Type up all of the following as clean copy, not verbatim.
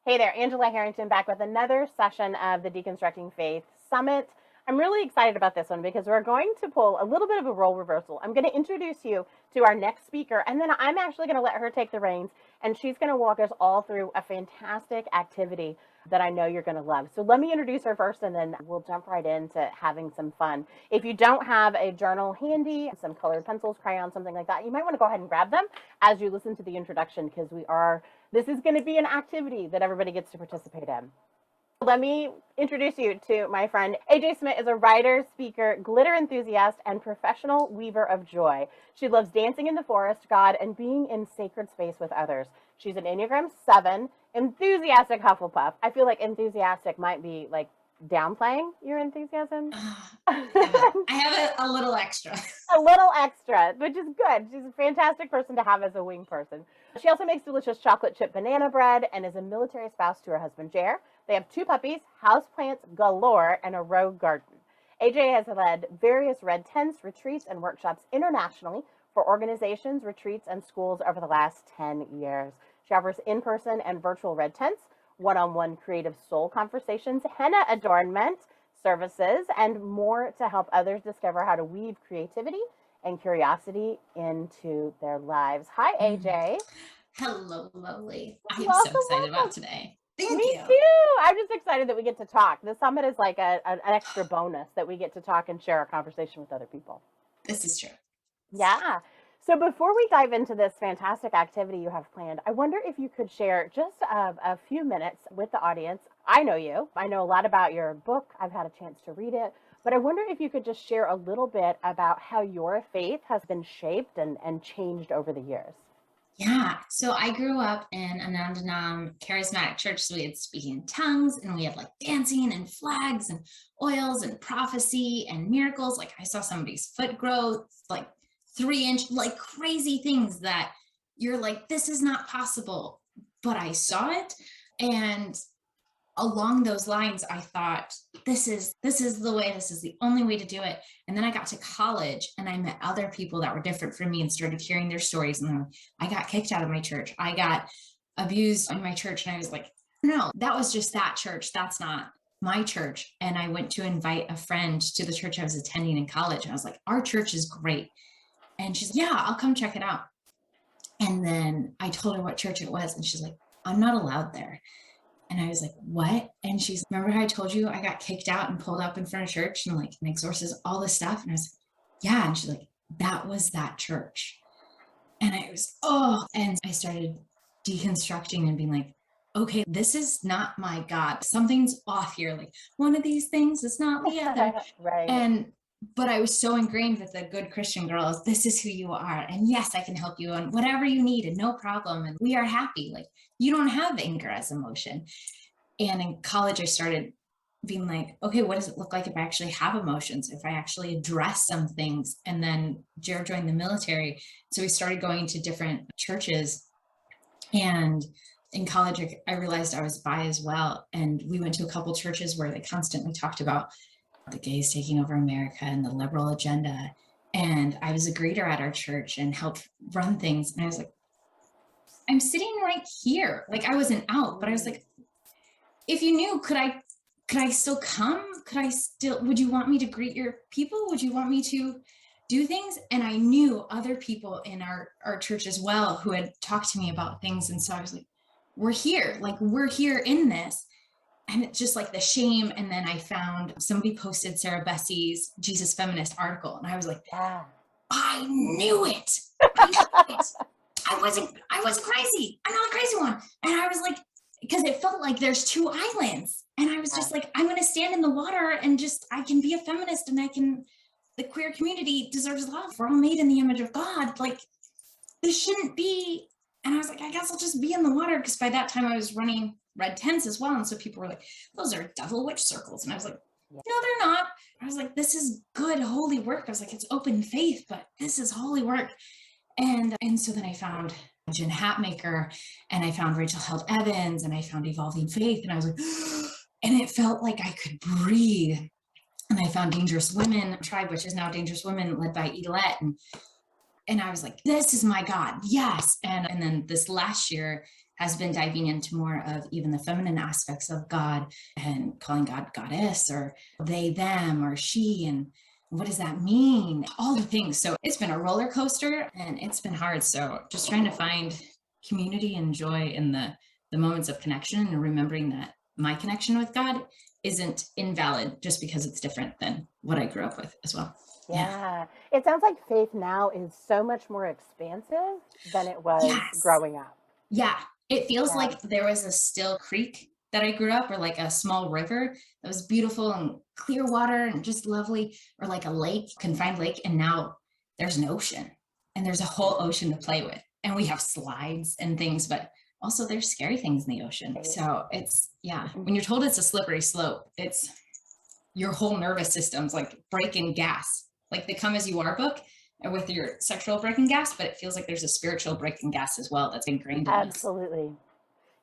Hey there, Angela Herrington back with another session of the Deconstructing Faith Summit. I'm really excited about this one because we're going to pull a little bit of a role reversal. I'm going to introduce you to our next speaker, and then I'm actually going to let her take the reins, and she's going to walk us all through a fantastic activity that I know you're going to love. So let me introduce her first, and then we'll jump right into having some fun. If you don't have a journal handy, some colored pencils, crayons, something like that, you might want to go ahead and grab them as you listen to the introduction, because this is going to be an activity that everybody gets to participate in. Let me introduce you to my friend. AJ Smit is a writer, speaker, glitter enthusiast, and professional weaver of joy. She loves dancing in the forest, God, and being in sacred space with others. She's an Enneagram 7, enthusiastic Hufflepuff. I feel like enthusiastic might be like downplaying your enthusiasm. I have a little extra. A little extra, which is good. She's a fantastic person to have as a wing person. She also makes delicious chocolate chip banana bread and is a military spouse to her husband, Jer. They have 2 puppies, houseplants galore, and a rogue garden. AJ has led various red tents, retreats, and workshops internationally for organizations, retreats, and schools over the last 10 years. She offers in-person and virtual red tents, one-on-one creative soul conversations, henna adornment services, and more to help others discover how to weave creativity and curiosity into their lives. Hi, AJ. Hello, lovely. I am Welcome, so excited welcome. about today. Thank Me you. too. I'm just excited that we get to talk. The summit is like an extra bonus that we get to talk and share our conversation with other people. This is true. Yeah. So before we dive into this fantastic activity you have planned, I wonder if you could share just a few minutes with the audience. I know you. I know a lot about your book. I've had a chance to read it. But I wonder if you could just share a little bit about how your faith has been shaped and changed over the years. Yeah. So I grew up in a non-denom charismatic church. So we had speaking in tongues and we had like dancing and flags and oils and prophecy and miracles. Like I saw somebody's foot grow like 3-inch, like crazy things that you're like, this is not possible. But I saw it. And along those lines, I thought, this is the way, this is the only way to do it. And then I got to college and I met other people that were different from me and started hearing their stories. And I got kicked out of my church. I got abused in my church. And I was like, no, that was just that church. That's not my church. And I went to invite a friend to the church I was attending in college. And I was like, our church is great. And she's like, yeah, I'll come check it out. And then I told her what church it was. And she's like, I'm not allowed there. And I was like, what? And she's, remember how I told you I got kicked out and pulled up in front of church and like an exorcist, all this stuff? And I was like, yeah. And she's like, that was that church. And I was, oh, and I started deconstructing and being like, okay, this is not my God. Something's off here. Like one of these things is not the other. Right. But I was so ingrained with the good Christian girls. This is who you are. And yes, I can help you on whatever you need and no problem. And we are happy. Like you don't have anger as emotion. And in college, I started being like, okay, what does it look like if I actually have emotions, if I actually address some things? And then Jared joined the military. So we started going to different churches. And in college, I realized I was bi as well. And we went to a couple churches where they constantly talked about the gays taking over America and the liberal agenda. And I was a greeter at our church and helped run things. And I was like, I'm sitting right here. Like I wasn't out, but I was like, if you knew, could I still come? Would you want me to greet your people? Would you want me to do things? And I knew other people in our church as well who had talked to me about things. And so I was like, we're here in this. And it's just like the shame. And then I found somebody posted Sarah Bessie's Jesus Feminist article. And I was like, Yeah. I knew it. I was crazy. I'm not a crazy one. And I was like, because it felt like there's 2 islands. And I was just like, I'm going to stand in the water and I can be a feminist and the queer community deserves love. We're all made in the image of God. Like this shouldn't be. And I was like, I guess I'll just be in the water. Because by that time I was running red tents as well. And so people were like, those are devil witch circles. And I was like, no, they're not. I was like, this is good, holy work. I was like, it's open faith, but this is holy work. And so then I found Jen Hatmaker and I found Rachel Held Evans and I found Evolving Faith. And I was like, and it felt like I could breathe. And I found Dangerous Women Tribe, which is now Dangerous Women, led by Edilette. And I was like, this is my God. Yes. And then this last year, has been diving into more of even the feminine aspects of God and calling God goddess or they, them, or she, and what does that mean? All the things. So it's been a roller coaster and it's been hard. So just trying to find community and joy in the moments of connection and remembering that my connection with God isn't invalid just because it's different than what I grew up with as well. Yeah. It sounds like faith now is so much more expansive than it was Yes. growing up. Yeah. It feels Yeah. like there was a still creek that I grew up, or like a small river that was beautiful and clear water and just lovely, or like a lake, confined lake. And now there's an ocean and there's a whole ocean to play with. And we have slides and things, but also there's scary things in the ocean. Right. So it's, yeah, when you're told it's a slippery slope, it's your whole nervous system's like breaking gas, like the Come As You Are book and with your sexual breaking gas, but it feels like there's a spiritual breaking gas as well that's ingrained in us. Absolutely.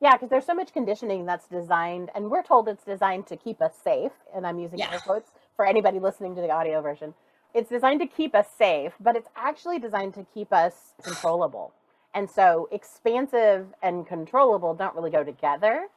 Yeah, because there's so much conditioning that's designed, and we're told it's designed to keep us safe. And I'm using air quotes for anybody listening to the audio version. It's designed to keep us safe, but it's actually designed to keep us controllable. And so expansive and controllable don't really go together.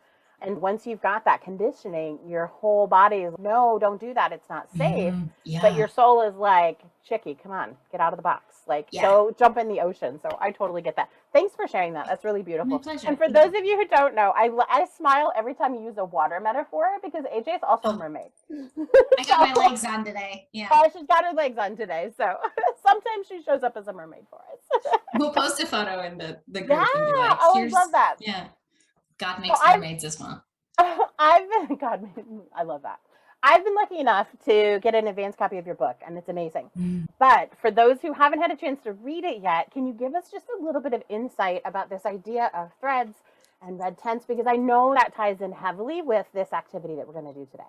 And once you've got that conditioning, your whole body is, no, don't do that. It's not safe. But your soul is like, Chicky, come on, get out of the box. Like, go jump in the ocean. So I totally get that. Thanks for sharing that. That's really beautiful. My pleasure. And for those of you who don't know, I smile every time you use a water metaphor because AJ is also a mermaid. I got my legs on today. Yeah. Oh, she's got her legs on today. So sometimes she shows up as a mermaid for us. We'll post a photo in the group. Yeah. And be like, I love that. Yeah. God makes mermaids as well. God, I love that. I've been lucky enough to get an advanced copy of your book, and it's amazing. But for those who haven't had a chance to read it yet, can you give us just a little bit of insight about this idea of threads and red tents? Because I know that ties in heavily with this activity that we're going to do today.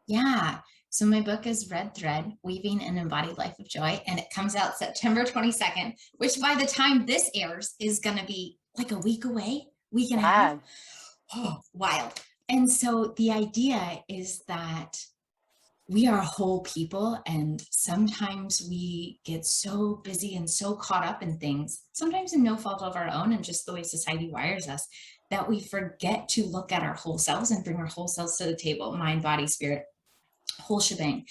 Yeah. So my book is Red Thread, Weaving an Embodied Life of Joy, and it comes out September 22nd, which by the time this airs is going to be like a week away, week and a half. Oh, wild. And so the idea is that we are whole people, and sometimes we get so busy and so caught up in things, sometimes in no fault of our own and just the way society wires us, that we forget to look at our whole selves and bring our whole selves to the table, mind, body, spirit, whole shebang.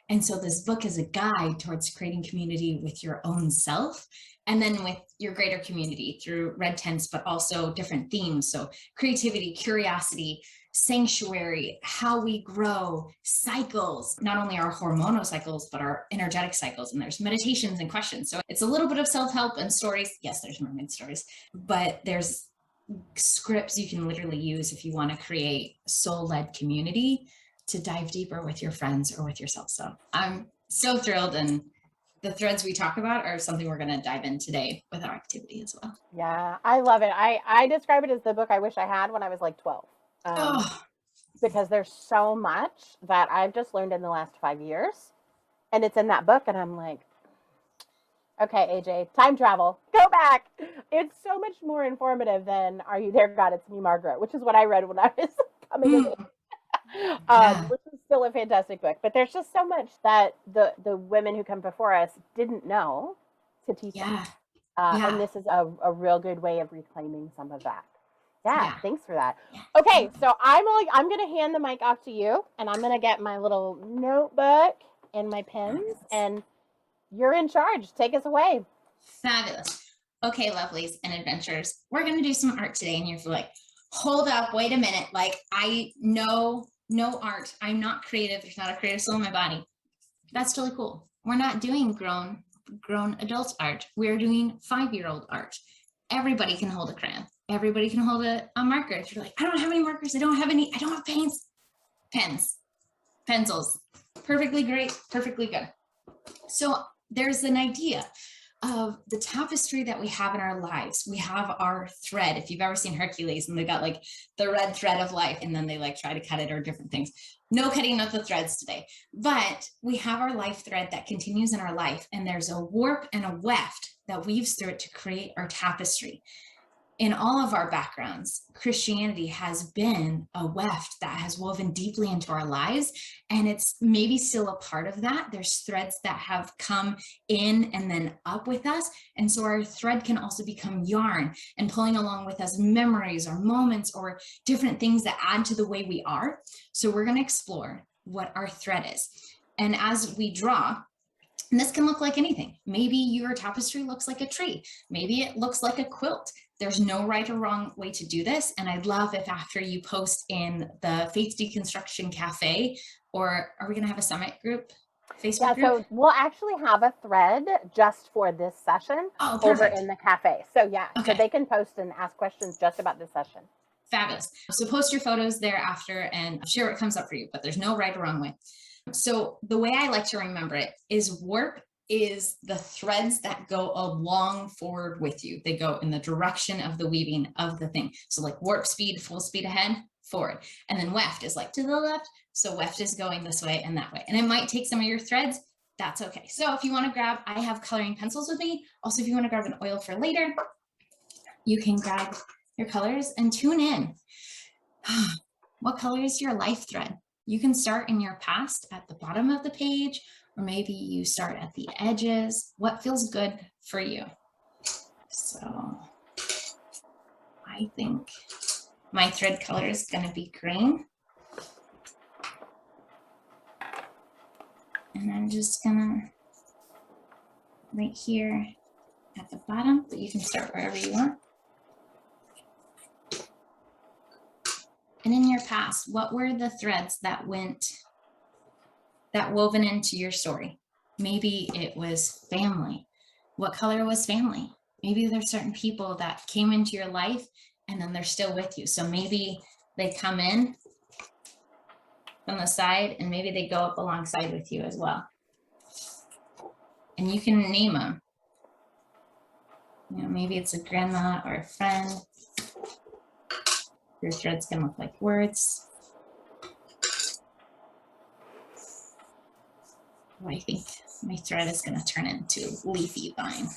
And so this book is a guide towards creating community with your own self, and then with your greater community through red tents, but also different themes. So creativity, curiosity, sanctuary, how we grow, cycles, not only our hormonal cycles, but our energetic cycles. And there's meditations and questions. So it's a little bit of self-help and stories. Yes, there's mermaid stories, but there's scripts you can literally use if you want to create soul-led community to dive deeper with your friends or with yourself. So I'm so thrilled, and the threads we talk about are something we're going to dive in today with our activity as well. Yeah, I love it. I describe it as the book I wish I had when I was like 12. Because there's so much that I've just learned in the last 5 years, and it's in that book, and I'm like, okay, AJ, time travel, go back. It's so much more informative than Are You There, God? It's Me, Margaret, which is what I read when I was coming in. Which is still a fantastic book. But there's just so much that the women who come before us didn't know to teach us. And this is a real good way of reclaiming some of that. Thanks for that. Okay, so I'm going to hand the mic off to you, and I'm going to get my little notebook and my pens, and you're in charge. Take us away. Fabulous. Okay, lovelies and adventurers, we're going to do some art today, and you're like, hold up, wait a minute. Like, I know no art. I'm not creative. There's not a creative soul in my body. That's totally cool. We're not doing grown adult art. We're doing 5-year-old art. Everybody can hold a crayon. Everybody can hold a marker. If you're like, I don't have any markers. I don't have paints. Pens, pencils, perfectly great, perfectly good. So there's an idea of the tapestry that we have in our lives. We have our thread. If you've ever seen Hercules and they got like the red thread of life, and then they like try to cut it or different things. No cutting of the threads today, but we have our life thread that continues in our life. And there's a warp and a weft that weaves through it to create our tapestry. in all of our backgrounds, Christianity has been a weft that has woven deeply into our lives. And it's maybe still a part of that. There's threads that have come in and then up with us. And so our thread can also become yarn and pulling along with us memories or moments or different things that add to the way we are. So we're going to explore what our thread is. And as we draw, and this can look like anything. Maybe your tapestry looks like a tree. Maybe it looks like a quilt. There's no right or wrong way to do this. And I'd love if after you post in the Faith Deconstruction Cafe, or are we going to have a Summit group, Facebook group? So we'll actually have a thread just for this session over in the cafe. So yeah, so they can post and ask questions just about this session. Fabulous. So post your photos there after and share what comes up for you, but there's no right or wrong way. So the way I like to remember it is warp is the threads that go along forward with you. They go in the direction of the weaving of the thing. So like warp speed, full speed ahead, forward. And then weft is like to the left. So weft is going this way and that way. And it might take some of your threads. That's okay. So if you want to grab, I have coloring pencils with me. Also, if you want to grab an oil for later, you can grab your colors and tune in. What color is your life thread? You can start in your past at the bottom of the page, or maybe you start at the edges. What feels good for you? So I think my thread color is going to be green. And I'm just gonna, right here at the bottom, but you can start wherever you want. And in your past, what were the threads that woven into your story? Maybe it was family. What color was family? Maybe there's certain people that came into your life and then they're still with you. So maybe they come in from the side and maybe they go up alongside with you as well. And you can name them. You know, maybe it's a grandma or a friend. Your threads can look like words. Oh, I think my thread is going to turn into leafy vine.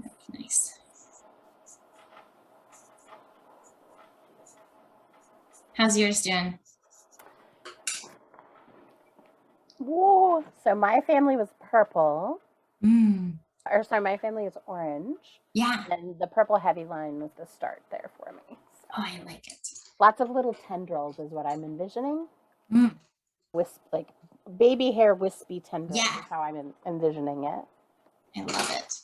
That's nice. How's yours doing? Whoa. So my family was purple. Or sorry, my family is orange. Yeah. And the purple heavy line was the start there for me. So, oh, I like it. Lots of little tendrils is what I'm envisioning. Wisp, like baby hair wispy tendrils is how I'm envisioning it. I love it.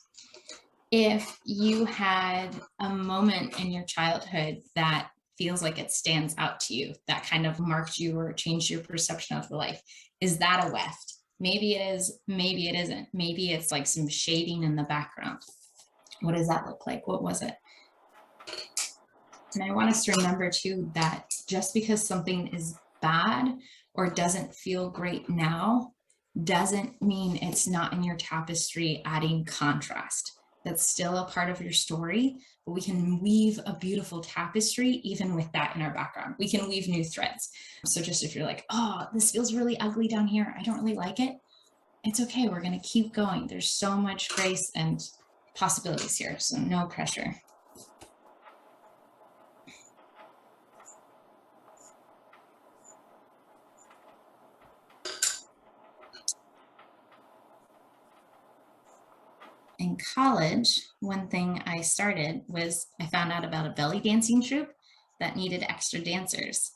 If you had a moment in your childhood that feels like it stands out to you, that kind of marked you or changed your perception of the life, is that a weft? Maybe it is, maybe it isn't. Maybe it's like some shading in the background. What does that look like? What was it? And I want us to remember too that just because something is bad or doesn't feel great now, doesn't mean it's not in your tapestry adding contrast. That's still a part of your story, but we can weave a beautiful tapestry even with that in our background. We can weave new threads. So just if you're like, oh, this feels really ugly down here, I don't really like it, it's okay. We're going to keep going. There's so much grace and possibilities here, so no pressure. In college, one thing I started was I found out about a belly dancing troupe that needed extra dancers.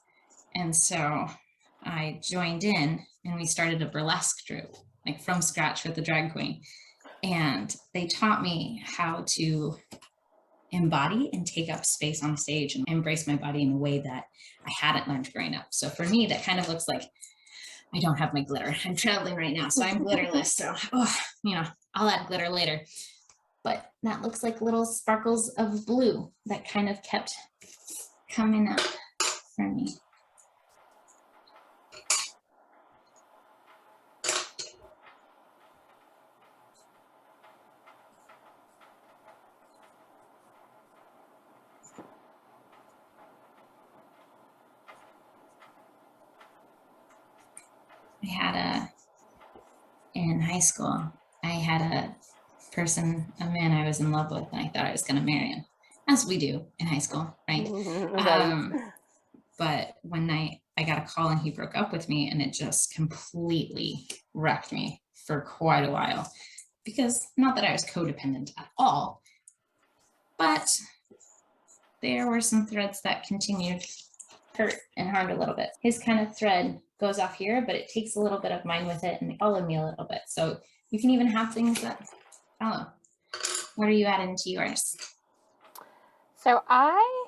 And so I joined in and we started a burlesque troupe, like from scratch with the drag queen. And they taught me how to embody and take up space on stage and embrace my body in a way that I hadn't learned growing up. So for me, that kind of looks like, I don't have my glitter. I'm traveling right now, so I'm glitterless. So, you know, I'll add glitter later. But that looks like little sparkles of blue that kind of kept coming up for me. In high school, I had a person, a man I was in love with, and I thought I was going to marry him, as we do in high school, right? Right. But one night I got a call and he broke up with me, and it just completely wrecked me for quite a while. Because not that I was codependent at all, but there were some threads that continued hurt and harmed a little bit. His kind of thread goes off here, but it takes a little bit of mine with it and they follow me a little bit. So you can even have things that follow. What are you adding to yours? So I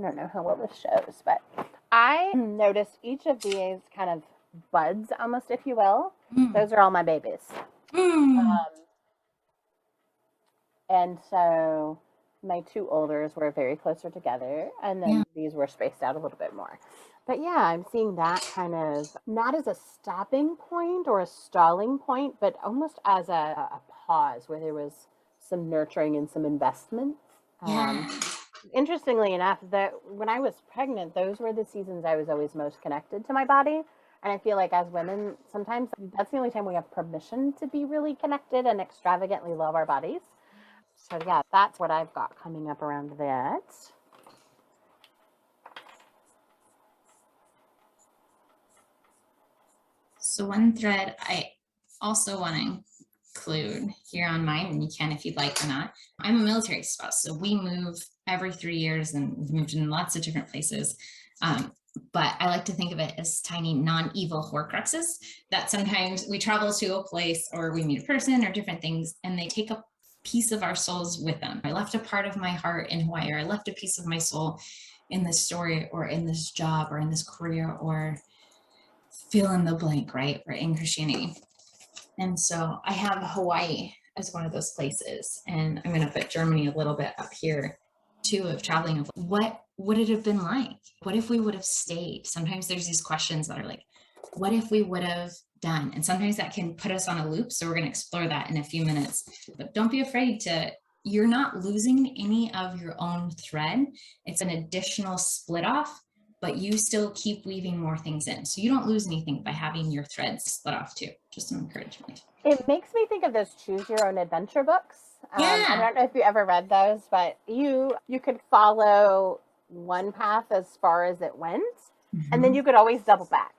don't know how well this shows, but I noticed each of these kind of buds, almost, if you will. Those are all my babies. And so my two olders were very closer together, and then these were spaced out a little bit more. But yeah, I'm seeing that kind of not as a stopping point or a stalling point, but almost as a pause where there was some nurturing and some investment. Interestingly enough, that when I was pregnant, those were the seasons I was always most connected to my body. And I feel like as women, sometimes that's the only time we have permission to be really connected and extravagantly love our bodies. So yeah, that's what I've got coming up around that. So one thread I also want to include here on mine, and you can if you'd like or not. I'm a military spouse, so we move every 3 years, and we've moved in lots of different places. But I like to think of it as tiny non-evil Horcruxes that sometimes we travel to a place or we meet a person or different things, and they take a piece of our souls with them. I left a part of my heart in Hawaii, or I left a piece of my soul in this story or in this job or in this career or fill in the blank, right? Or in Christianity. And so I have Hawaii as one of those places. And I'm going to put Germany a little bit up here too, of traveling. Of what would it have been like? What if we would have stayed? Sometimes there's these questions that are like, what if we would have done? And sometimes that can put us on a loop. So we're going to explore that in a few minutes. But don't be afraid to, you're not losing any of your own thread. It's an additional split off, but you still keep weaving more things in. So you don't lose anything by having your threads split off too. Just some encouragement. It makes me think of those choose your own adventure books. I don't know if you ever read those, but you could follow one path as far as it went, and then you could always double back.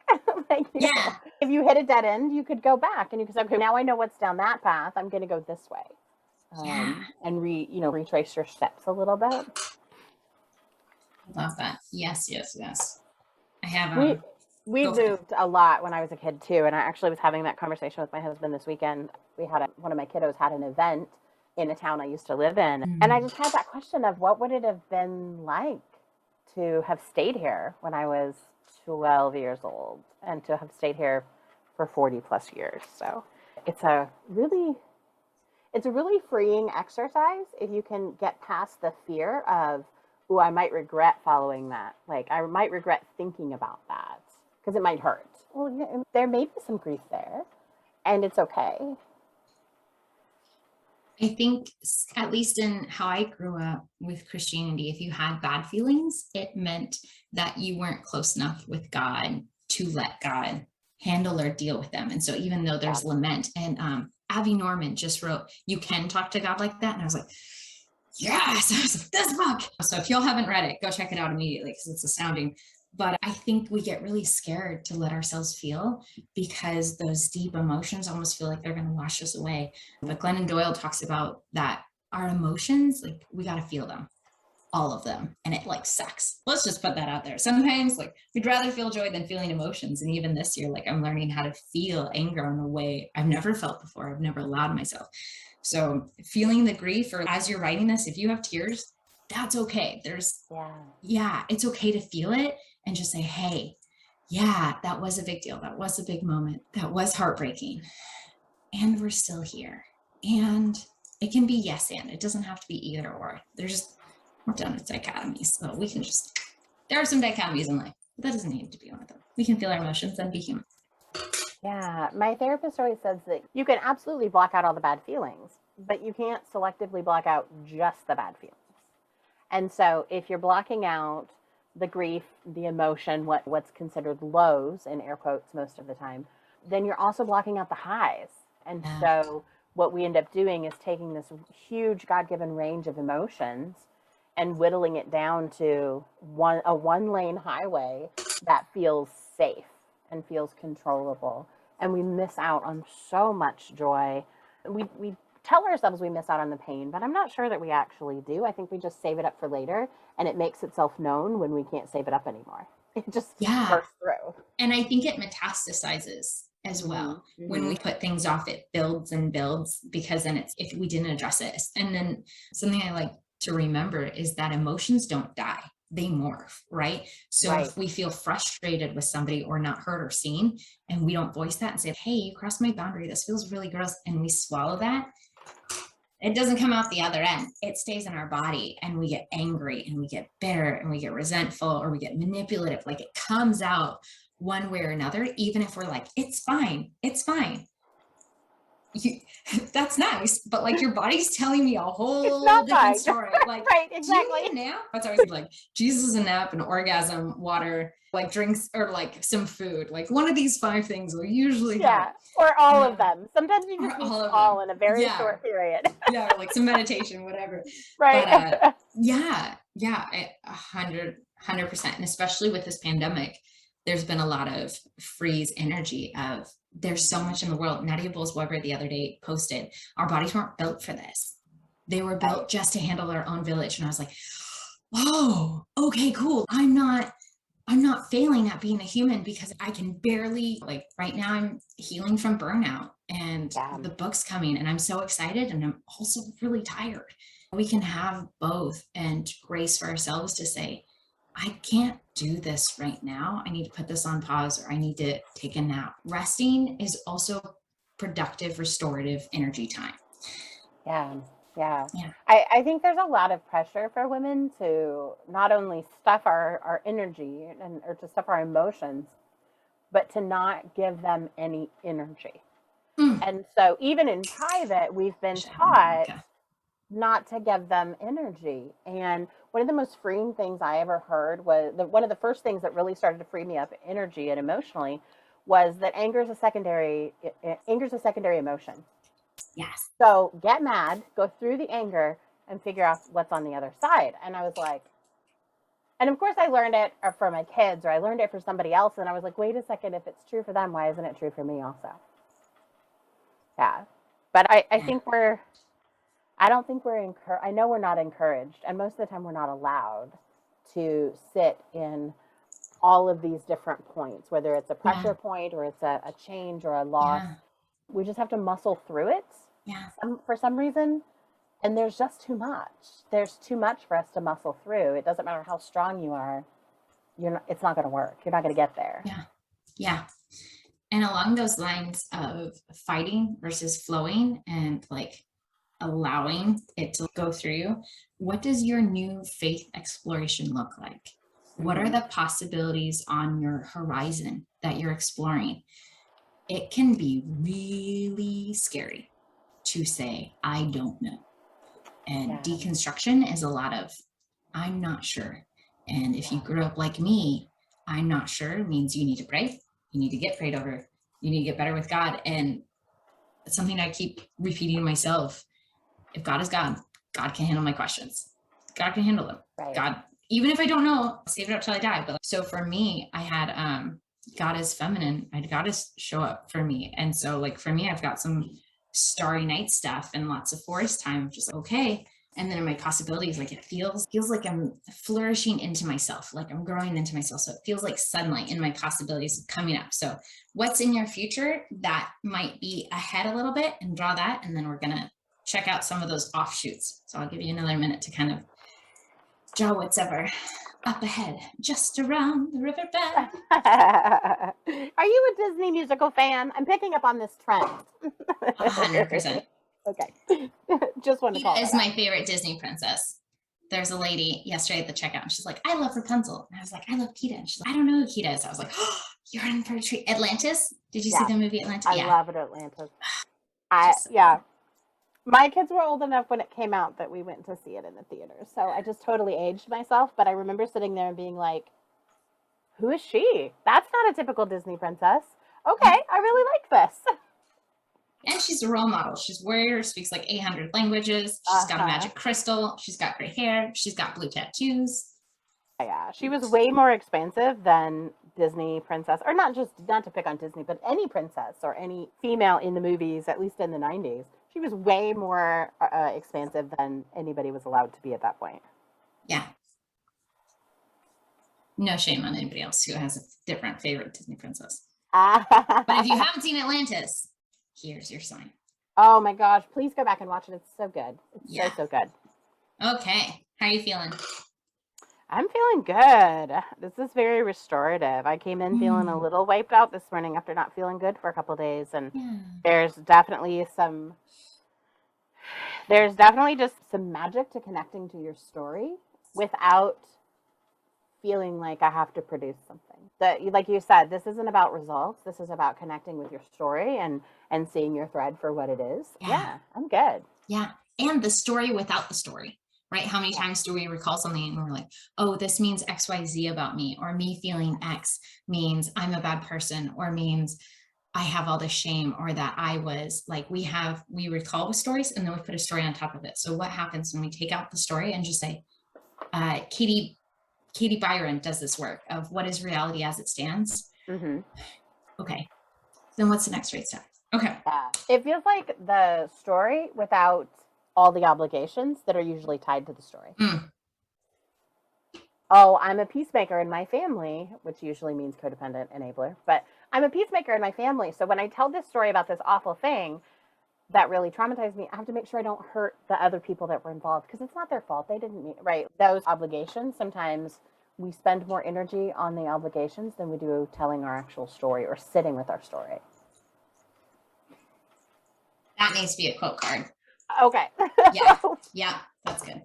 Like, you know, if you hit a dead end, you could go back and you could say, okay, now I know what's down that path. I'm going to go this way. And retrace your steps a little bit. Love that. Yes. I have we moved a lot when I was a kid too, and I actually was having that conversation with my husband this weekend. We had one of my kiddos had an event in a town I used to live in, and I just had that question of what would it have been like to have stayed here when I was 12 years old and to have stayed here for 40 plus years. So it's a really freeing exercise if you can get past the fear of, oh, I might regret following that. Like, I might regret thinking about that because it might hurt. Well, yeah, there may be some grief there, and it's okay. I think, at least in how I grew up with Christianity, if you had bad feelings, it meant that you weren't close enough with God to let God handle or deal with them. And so even though there's lament, and Abby Norman just wrote, You Can Talk to God Like That. And I was like, yes, I was like, this book. So if y'all haven't read it, go check it out immediately because it's astounding. But I think we get really scared to let ourselves feel because those deep emotions almost feel like they're going to wash us away. But Glennon Doyle talks about that our emotions, like, we got to feel them, all of them. And it like sucks. Let's just put that out there. Sometimes like we'd rather feel joy than feeling emotions. And even this year, like, I'm learning how to feel anger in a way I've never felt before. I've never allowed myself. So feeling the grief, or as you're writing this, if you have tears, that's okay. It's okay to feel it and just say, hey, yeah, that was a big deal. That was a big moment. That was heartbreaking. And we're still here. And it can be yes and. It doesn't have to be either or. We're done with dichotomies. So we can there are some dichotomies in life, but that doesn't need to be one of them. We can feel our emotions and be human. Yeah, my therapist always says that you can absolutely block out all the bad feelings, but you can't selectively block out just the bad feelings. And so if you're blocking out the grief, the emotion, what's considered lows in air quotes most of the time, then you're also blocking out the highs. And so what we end up doing is taking this huge God-given range of emotions and whittling it down to a one-lane highway that feels safe and feels controllable. And we miss out on so much joy. We tell ourselves we miss out on the pain, but I'm not sure that we actually do. I think we just save it up for later, and it makes itself known when we can't save it up anymore. It just bursts through. And I think it metastasizes as well. When we put things off, it builds and builds, because then it's, if we didn't address it. And then something I like to remember is that emotions don't die, they morph, right? So if we feel frustrated with somebody or not heard or seen, and we don't voice that and say, hey, you crossed my boundary, this feels really gross, and we swallow that, it doesn't come out the other end. It stays in our body, and we get angry and we get bitter and we get resentful or we get manipulative. Like, it comes out one way or another, even if we're like, it's fine, it's fine. That's nice, but like, your body's telling me a whole different story. Like, right, exactly. Do you need a nap? It's always like, Jesus, a nap, an orgasm, water, like drinks, or like some food. Like, one of these 5 things will usually help. Or all of them. Sometimes you just need all in a very short period. Or like some meditation, whatever. Right. But, 100%. And especially with this pandemic, there's been a lot of freeze energy of, there's so much in the world. Nadia Bowles-Weber the other day posted, our bodies weren't built for this. They were built just to handle our own village. And I was like, oh, okay, cool. I'm not failing at being a human, because I can barely, like, right now I'm healing from burnout, and the book's coming, and I'm so excited, and I'm also really tired. We can have both, and grace for ourselves to say, I can't do this right now. I need to put this on pause, or I need to take a nap. Resting is also productive, restorative energy time. Yeah. I think there's a lot of pressure for women to not only stuff our energy or to stuff our emotions, but to not give them any energy. And so even in private, we've been taught not to give them energy. And one of the most freeing things I ever heard was one of the first things that really started to free me up energy and emotionally was that anger is a secondary emotion. Yes. So get mad, go through the anger, and figure out what's on the other side. And I was like, and of course I learned it for my kids, or I learned it for somebody else. And I was like, wait a second, if it's true for them, why isn't it true for me also? Yeah. But I think I know we're not encouraged. And most of the time we're not allowed to sit in all of these different points, whether it's a pressure point or it's a change or a loss. We just have to muscle through it for some reason. And there's just too much. There's too much for us to muscle through. It doesn't matter how strong you are. It's not going to work. You're not going to get there. Yeah. And along those lines of fighting versus flowing and like allowing it to go through you, what does your new faith exploration look like? What are the possibilities on your horizon that you're exploring? It can be really scary to say, I don't know. And deconstruction is a lot of, I'm not sure. And if you grew up like me, I'm not sure means you need to pray. You need to get prayed over. You need to get better with God. And it's something I keep repeating to myself. If God is God, God can handle my questions. God can handle them. God, even if I don't know, save it up till I die. But so for me, I had, God is feminine. I had goddess show up for me. And so like for me, I've got some starry night stuff and lots of forest time, just like, okay. And then in my possibilities, like it feels like I'm flourishing into myself, like I'm growing into myself. So it feels like sunlight in my possibilities coming up. So what's in your future that might be ahead a little bit, and draw that. And then we're going to check out some of those offshoots. So I'll give you another minute to kind of draw what's ever up ahead, just around the riverbed. Are you a Disney musical fan? I'm picking up on this trend. 100%. Okay. Just want to call it. Is my favorite Disney princess. There's a lady yesterday at the checkout, and she's like, I love Rapunzel. And I was like, I love Kida. And she's like, I don't know who Kida is. I was like, oh, you're in for a treat. Atlantis? Did you see the movie Atlantis? I love it, Atlantis. My kids were old enough when it came out that we went to see it in the theater. So I just totally aged myself. But I remember sitting there and being like, who is she? That's not a typical Disney princess. Okay, I really like this. And she's a role model. She's a warrior, speaks like 800 languages. She's got a magic crystal. She's got gray hair. She's got blue tattoos. Yeah, she was way more expensive than Disney princess, or not to pick on Disney, but any princess or any female in the movies, at least in the 90s. She was way more expansive than anybody was allowed to be at that point. Yeah. No shame on anybody else who has a different favorite Disney princess. But if you haven't seen Atlantis, here's your sign. Oh my gosh, please go back and watch it. It's so good. It's so good. Okay. How are you feeling? I'm feeling good. This is very restorative. I came in feeling a little wiped out this morning after not feeling good for a couple of days. And there's definitely just some magic to connecting to your story without feeling like I have to produce something. That, like you said, this isn't about results. This is about connecting with your story and seeing your thread for what it is. Yeah, I'm good. Yeah. And the story without the story, right? How many times do we recall something and we're like, oh, this means XYZ about me, or me feeling X means I'm a bad person, or means I have all this shame, or that I was like, we recall with stories and then we put a story on top of it. So what happens when we take out the story and just say, Katie Byron does this work of what is reality as it stands. Okay. Then what's the next right step? Okay. It feels like the story without all the obligations that are usually tied to the story. Oh, I'm a peacemaker in my family, which usually means codependent enabler, but I'm a peacemaker in my family. So when I tell this story about this awful thing that really traumatized me, I have to make sure I don't hurt the other people that were involved, because it's not their fault. They didn't mean, right? Those obligations, sometimes we spend more energy on the obligations than we do telling our actual story or sitting with our story. That needs to be a quote card. Okay. Yeah, that's good.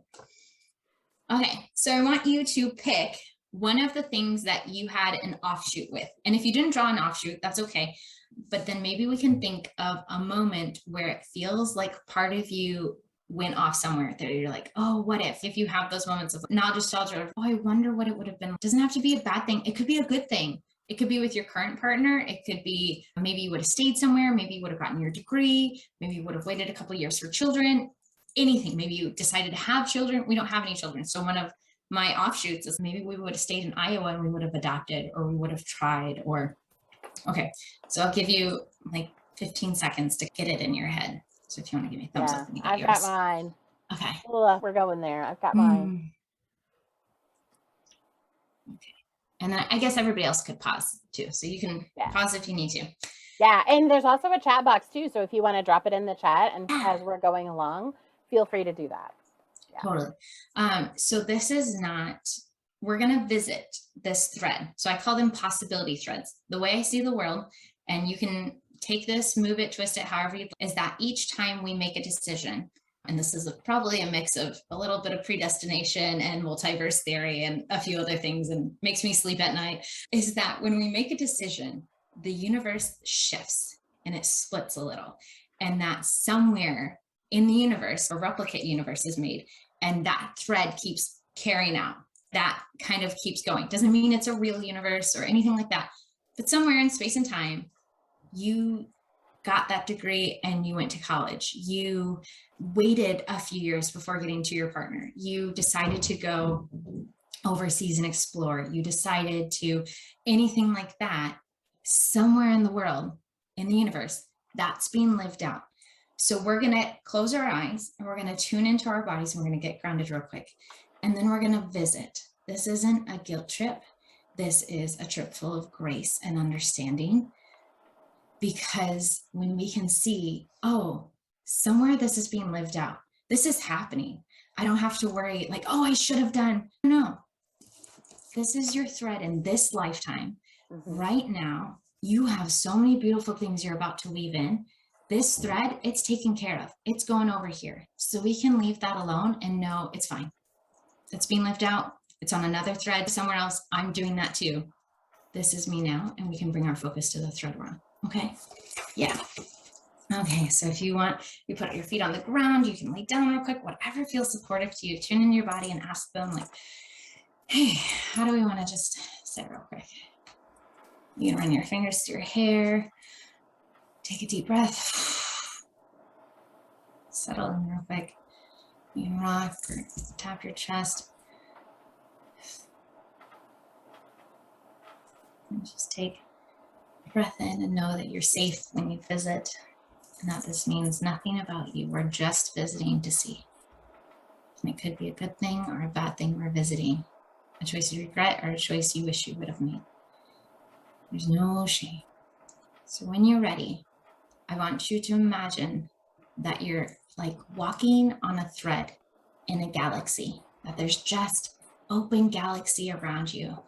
Okay, so I want you to pick one of the things that you had an offshoot with. And if you didn't draw an offshoot, that's okay. But then maybe we can think of a moment where it feels like part of you went off somewhere that you're like, oh, what if you have those moments of nostalgia, oh, I wonder what it would have been. It doesn't have to be a bad thing. It could be a good thing. It could be with your current partner. It could be, maybe you would have stayed somewhere. Maybe you would have gotten your degree. Maybe you would have waited a couple of years for children. Anything. Maybe you decided to have children. We don't have any children. So one of my offshoots is maybe we would have stayed in Iowa and we would have adopted, or we would have tried, or, okay. So I'll give you like 15 seconds to get it in your head. So if you want to give me a thumbs up. I've got mine. Okay. We're going there. I've got mine. Okay. And then I guess everybody else could pause too. So you can pause if you need to. Yeah. And there's also a chat box too. So if you want to drop it in the chat and as we're going along, feel free to do that. Totally. So this is not, we're going to visit this thread. So I call them possibility threads. The way I see the world, and you can take this, move it, twist it, however you, is that each time we make a decision, and this is probably a mix of a little bit of predestination and multiverse theory and a few other things, and makes me sleep at night, is that when we make a decision, the universe shifts and it splits a little, and that somewhere in the universe, a replicate universe is made, and that thread keeps carrying out. That kind of keeps going. Doesn't mean it's a real universe or anything like that, but somewhere in space and time, you got that degree and you went to college. You waited a few years before getting to your partner. You decided to go overseas and explore. You decided to anything like that. Somewhere in the world, in the universe, that's being lived out. So we're going to close our eyes and we're going to tune into our bodies, and we're going to get grounded real quick. And then we're going to visit. This isn't a guilt trip. This is a trip full of grace and understanding. Because when we can see, oh, somewhere this is being lived out, this is happening. I don't have to worry like, oh, I should have done. No, this is your thread in this lifetime. Right now, you have so many beautiful things you're about to weave in. This thread, it's taken care of. It's going over here. So we can leave that alone and know it's fine. It's being lived out. It's on another thread somewhere else. I'm doing that too. This is me now. And we can bring our focus to the thread we're on. Okay. Yeah. Okay. So if you want, you put your feet on the ground, you can lay down real quick, whatever feels supportive to you. Tune in your body and ask them like, hey, how do we want to just sit real quick? You can run your fingers through your hair. Take a deep breath. settle in real quick. You can rock or tap your chest. And just take a breath in and know that you're safe when you visit, and that this means nothing about you. We're just visiting to see. And it could be a good thing or a bad thing we're visiting, a choice you regret or a choice you wish you would have made. There's no shame. So when you're ready, I want you to imagine that you're like walking on a thread in a galaxy, that there's just open galaxy around you,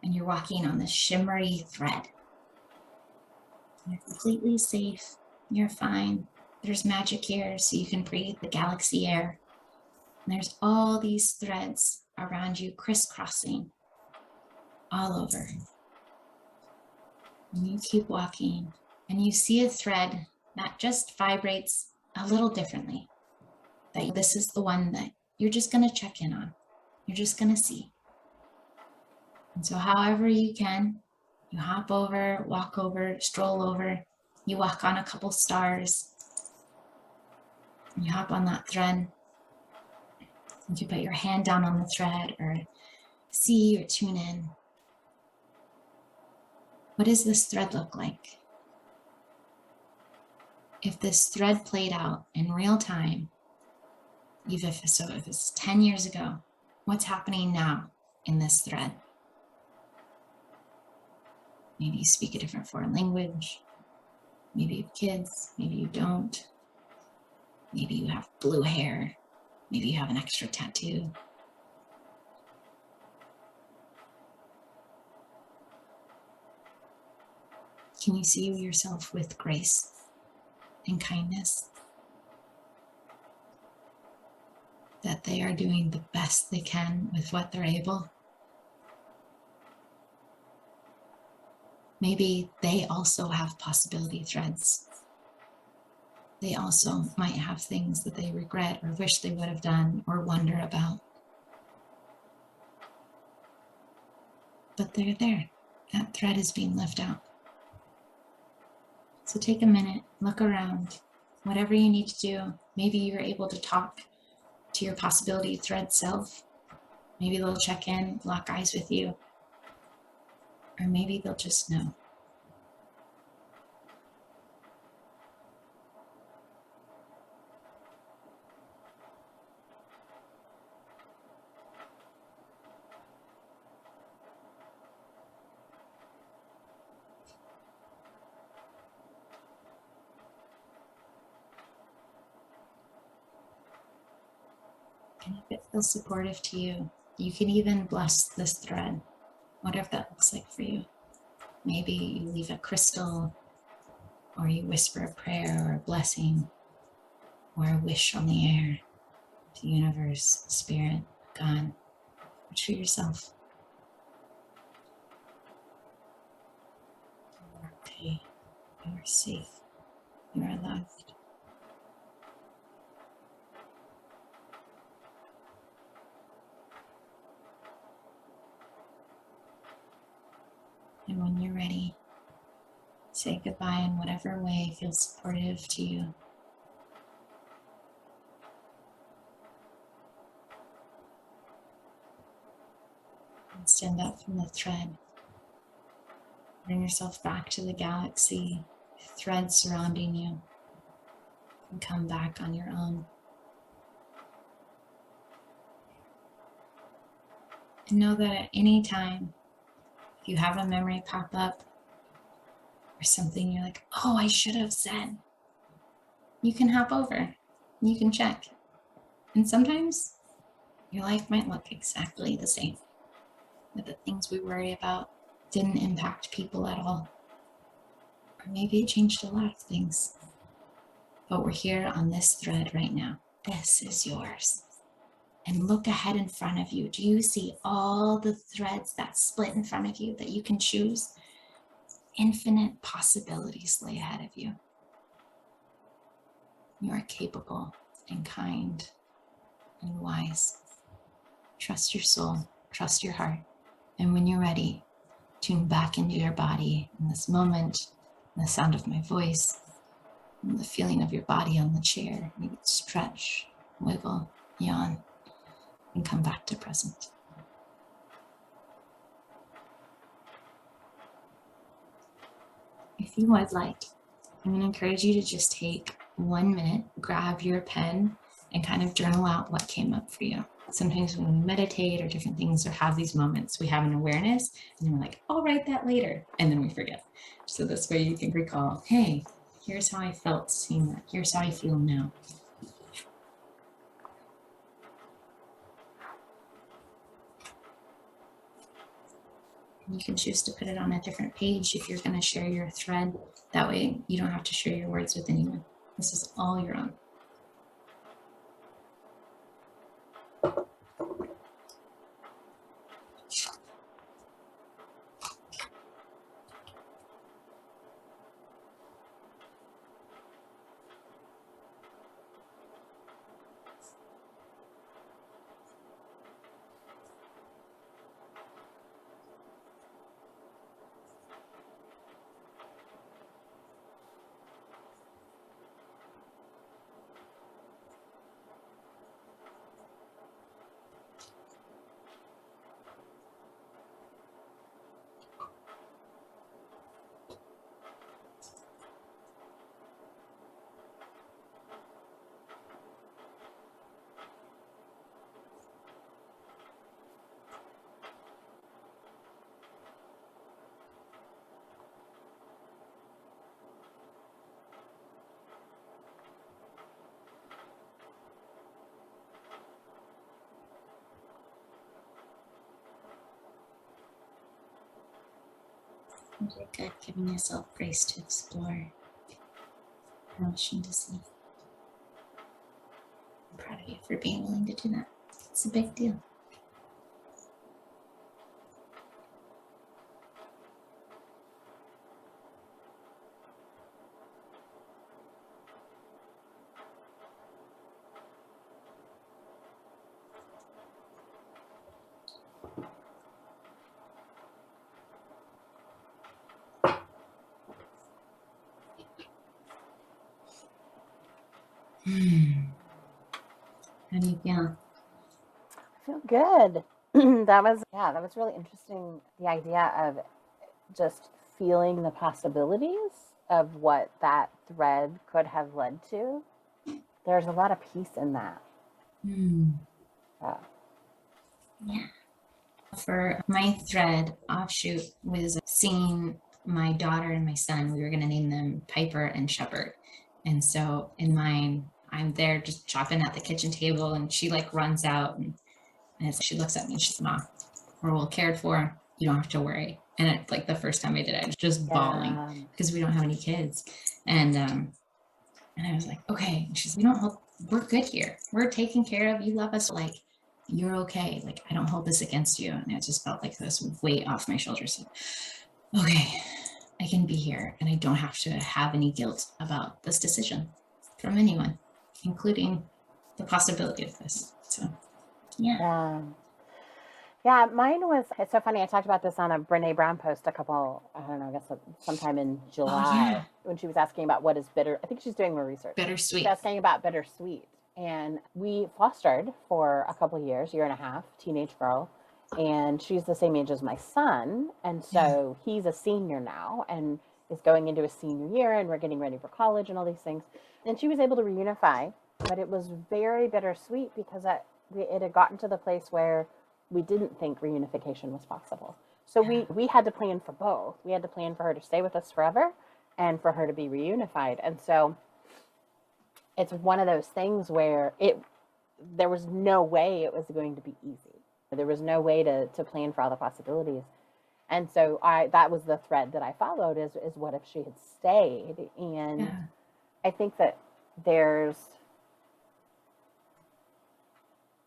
and you're walking on this shimmery thread. You're completely safe. You're fine. There's magic here, so you can breathe the galaxy air. And there's all these threads around you crisscrossing all over. And you keep walking, and you see a thread that just vibrates a little differently. That this is the one that you're just going to check in on. You're just going to see. And so however you can, you hop over, walk over, stroll over, you walk on a couple stars, and you hop on that thread. You put your hand down on the thread or see or tune in. What does this thread look like? If this thread played out in real time, even if it's 10 years ago, what's happening now in this thread? Maybe you speak a different foreign language. Maybe you have kids, maybe you don't. Maybe you have blue hair. Maybe you have an extra tattoo. Can you see yourself with grace and kindness? That they are doing the best they can with what they're able. Maybe they also have possibility threads. They also might have things that they regret or wish they would have done or wonder about. But they're there. That thread is being left out. So take a minute, look around, whatever you need to do. Maybe you're able to talk to your possibility thread self. Maybe they'll check in, lock eyes with you. Or maybe they'll just know. And if it feels supportive to you, you can even bless this thread, whatever that looks like for you. Maybe you leave a crystal, or you whisper a prayer or a blessing, or a wish on the air to the universe, spirit, God, or to yourself. You are okay. You are safe. You are loved. And when you're ready, say goodbye in whatever way feels supportive to you. And stand up from the thread. Bring yourself back to the galaxy, threads surrounding you, and come back on your own. And know that at any time, if you have a memory pop up or something you're like, oh, I should have said, you can hop over, you can check. And sometimes your life might look exactly the same, but the things we worry about didn't impact people at all. Or maybe it changed a lot of things. But we're here on this thread right now. This is yours. And look ahead in front of you. Do you see all the threads that split in front of you that you can choose? Infinite possibilities lay ahead of you. You are capable and kind and wise. Trust your soul, trust your heart. And when you're ready, tune back into your body in this moment, in the sound of my voice. the feeling of your body on the chair. Maybe stretch, wiggle, yawn, and come back to present. If you would like, I'm going to encourage you to just take 1 minute, grab your pen, and kind of journal out what came up for you. Sometimes when we meditate or different things or have these moments, we have an awareness and then we're like, I'll write that later. And then we forget. So this way you can recall, hey, here's how I felt seeing that. Here's how I feel now. You can choose to put it on a different page if you're going to share your thread. That way you don't have to share your words with anyone. This is all your own. You're good, giving yourself grace to explore, permission to see. I'm proud of you for being willing to do that. It's a big deal. How do you feel? I feel good. That was really interesting. The idea of just feeling the possibilities of what that thread could have led to. There's a lot of peace in that. Yeah. For my thread offshoot was seeing my daughter and my son. We were going to name them Piper and Shepherd. And so in mine, I'm there just chopping at the kitchen table, and she like runs out and she looks at me and she's, Mom, we're well cared for. You don't have to worry. And it's like the first time I did it, I was just bawling because we don't have any kids. And I was like, okay. And she's, we're good here. We're taken care of. You love us. Like, you're okay. Like, I don't hold this against you. And it just felt like this weight off my shoulders. Like, okay, I can be here and I don't have to have any guilt about this decision from anyone, including the possibility of this. So, yeah. Yeah, mine was, it's so funny. I talked about this on a Brene Brown post I guess sometime in July when she was asking about what is bitter. I think she's doing more research. Bittersweet. She's asking about bittersweet. And we fostered for a couple of years, year and a half, teenage girl. And she's the same age as my son. And so he's a senior now and is going into his senior year, and we're getting ready for college and all these things. And she was able to reunify, but it was very bittersweet because it had gotten to the place where we didn't think reunification was possible. So we had to plan for both. We had to plan for her to stay with us forever and for her to be reunified. And so it's one of those things where there was no way it was going to be easy. There was no way to plan for all the possibilities. And so that was the thread that I followed is what if she had stayed? And I think that there's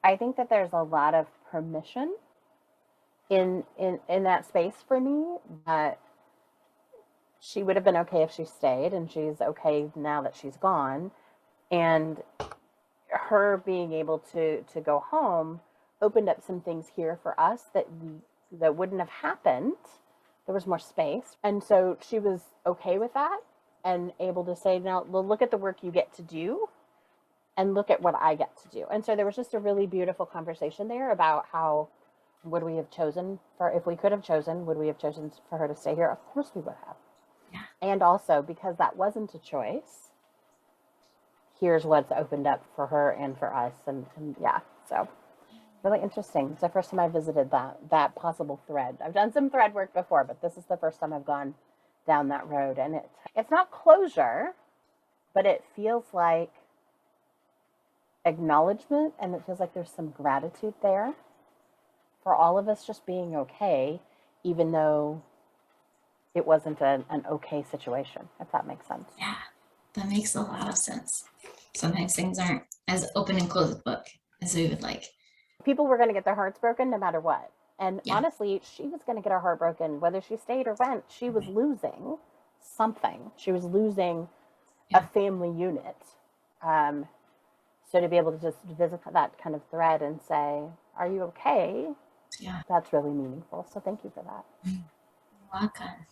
a lot of permission in that space for me that she would have been okay if she stayed, and she's okay now that she's gone. And her being able to go home opened up some things here for us that wouldn't have happened. There was more space. And so she was okay with that. and able to say, now look at the work you get to do and look at what I get to do. And so there was just a really beautiful conversation there about how would we have chosen for, if we could have chosen, would we have chosen for her to stay here? Of course we would have. Yeah. And also because that wasn't a choice, here's what's opened up for her and for us. And yeah, so really interesting. It's the first time I visited that possible thread. I've done some thread work before, but this is the first time I've gone down that road. And it's not closure, but it feels like acknowledgement, and it feels like there's some gratitude there for all of us just being okay, even though it wasn't an okay situation, if that makes sense. Yeah, that makes a lot of sense. Sometimes things aren't as open and closed book as we would like. People were going to get their hearts broken no matter what. And Yeah. honestly, she was going to get her heart broken whether she stayed or went. She was losing something. She was losing a family unit. So to be able to just visit that kind of thread and say, are you okay? Yeah. That's really meaningful. So thank you for that. You're welcome.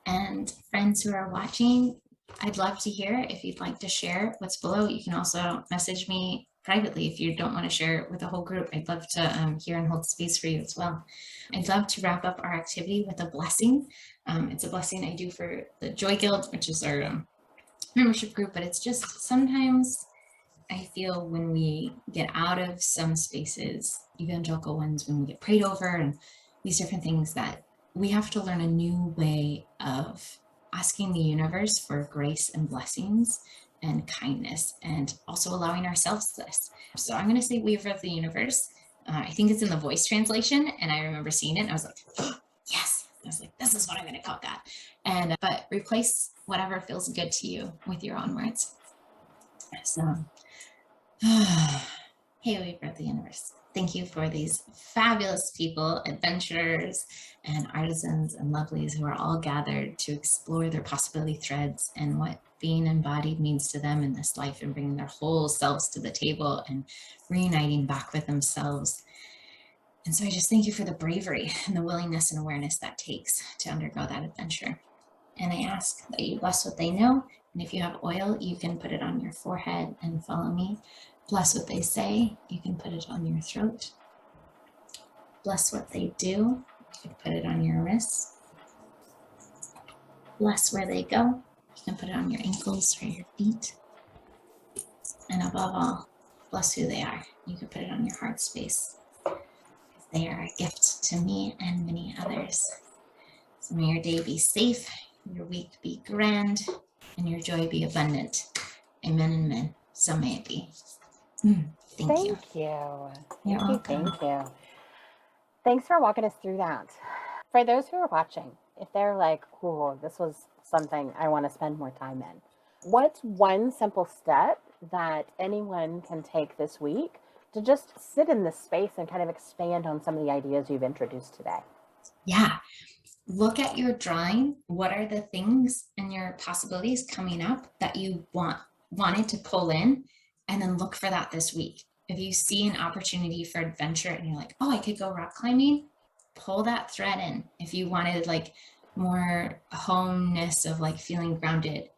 And friends who are watching, I'd love to hear if you'd like to share what's below. You can also message me privately if you don't want to share it with the whole group. I'd love to hear and hold space for you as well. I'd love to wrap up our activity with a blessing. It's a blessing I do for the Joy Guild, which is our membership group, but it's just sometimes I feel when we get out of some spaces, evangelical ones, when we get prayed over and these different things, that we have to learn a new way of asking the universe for grace and blessings and kindness, and also allowing ourselves this. So I'm going to say Weaver of the Universe. I think it's in the Voice translation, and I remember seeing it and I was like, oh, yes. I was like, this is what I'm going to call that. And but replace whatever feels good to you with your own words. So hey, Weaver of the Universe, thank you for these fabulous people, adventurers and artisans and lovelies who are all gathered to explore their possibility threads and what being embodied means to them in this life, and bringing their whole selves to the table and reuniting back with themselves. And so I just thank you for the bravery and the willingness and awareness that takes to undergo that adventure. And I ask that you bless what they know. And if you have oil, you can put it on your forehead and follow me. Bless what they say, you can put it on your throat. Bless what they do, you can put it on your wrists. Bless where they go, you can put it on your ankles or your feet. And above all, bless who they are, you can put it on your heart space. They are a gift to me and many others. So may your day be safe, your week be grand, and your joy be abundant. Amen and amen. So may it be. Thank you. You're welcome. Thank you. Thanks for walking us through that. For those who are watching, if they're like, oh, this was something I want to spend more time in, what's one simple step that anyone can take this week to just sit in this space and kind of expand on some of the ideas you've introduced today? Yeah. Look at your drawing. What are the things and your possibilities coming up that you wanted to pull in? And then look for that this week. If you see an opportunity for adventure and you're like, oh, I could go rock climbing, pull that thread in. If you wanted like more homeness of like feeling grounded,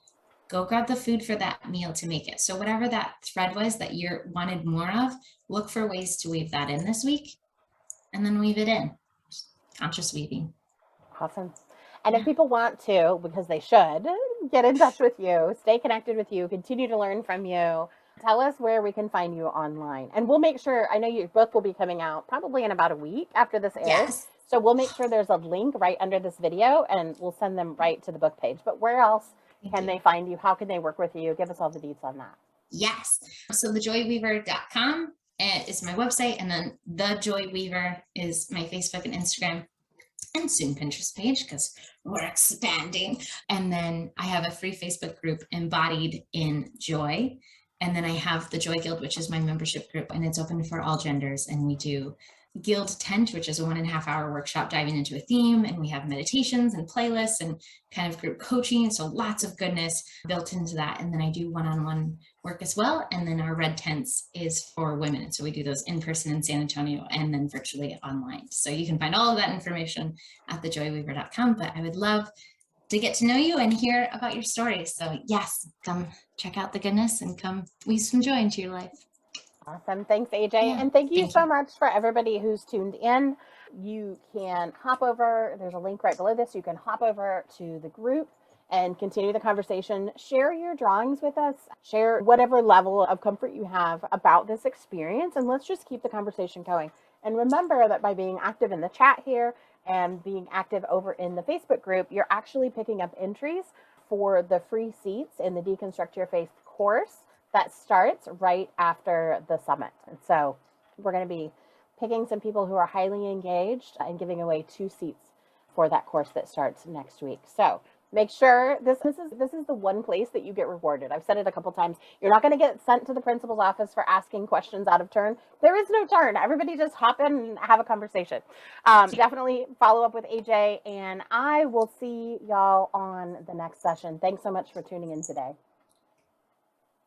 go grab the food for that meal to make it. So whatever that thread was that you wanted more of, look for ways to weave that in this week, and then weave it in. Conscious weaving. Awesome. And if people want to, because they should, get in touch with you, stay connected with you, continue to learn from you, tell us where we can find you online. And we'll make sure, I know your book will be coming out probably in about a week after this airs. Yes. So we'll make sure there's a link right under this video and we'll send them right to the book page. But where else can they find you? How can they work with you? Give us all the deets on that. Yes. So thejoyweaver.com is my website. And then The Joy Weaver is my Facebook and Instagram and soon Pinterest page, because we're expanding. And then I have a free Facebook group, Embodied in Joy. And then I have the Joy Guild, which is my membership group, and it's open for all genders. And we do Guild Tent, which is a 1.5 hour workshop diving into a theme. And we have meditations and playlists and kind of group coaching. So lots of goodness built into that. And then I do one-on-one work as well. And then our Red Tents is for women. And so we do those in person in San Antonio and then virtually online. So you can find all of that information at thejoyweaver.com. But I would love to get to know you and hear about your stories. So yes, come check out the goodness and come weave some joy into your life. Awesome. Thanks, AJ. Yeah, And thank you thank so you. much for everybody who's tuned in. You can hop over, there's a link right below this. You can hop over to the group and continue the conversation. Share your drawings with us. Share whatever level of comfort you have about this experience. And let's just keep the conversation going. And remember that by being active in the chat here and being active over in the Facebook group, you're actually picking up entries for the free seats in the Deconstruct Your Faith course that starts right after the summit. And so we're going to be picking some people who are highly engaged and giving away 2 seats for that course that starts next week. So make sure this is the one place that you get rewarded. I've said it a couple times. You're not going to get sent to the principal's office for asking questions out of turn. There is no turn. Everybody just hop in and have a conversation. Definitely follow up with AJ, and I will see y'all on the next session. Thanks so much for tuning in today.